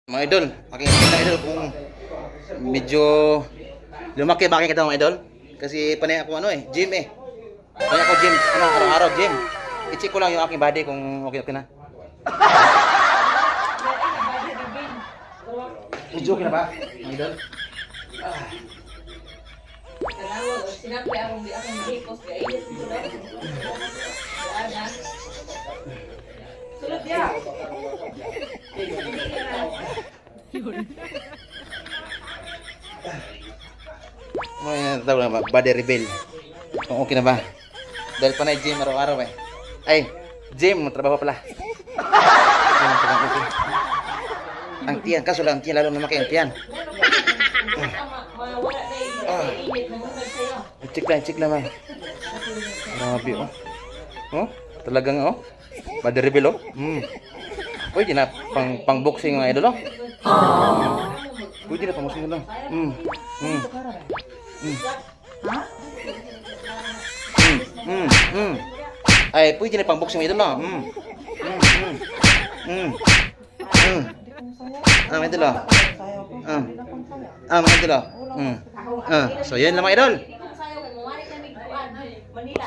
Mga idol, makikita idol kung medyo lumaki ba kita mga idol? Kasi panay ako gym eh. Panay ako gym, araw-araw gym. I-check ko lang yung aking body kung okay na. Medyo okay na ba, mga idol? Sinabi akong di akong hikos kay Edith sulod. Sulod dia. Mga tawag na ba, body reveal. Kung okay na ba? Dahil panay gym araw-araw eh. Ay, gym, trabaho pala. Okay. Ang tiyan, kaso lang ang tiyan, lalo lumaki ang tiyan. Mawala na init na muna sa'yo. Check lang man. Grabe oh. Oh, talagang oh. Body reveal oh. Pwede na pang boxing mga idol oh. Pwede na pang boxing lang. Ay, pwede na pang boxing mga idol oh. Mga idol oh. Mga idol oh. So yan lang mga idol. Sayo kay mawali na ni Manila.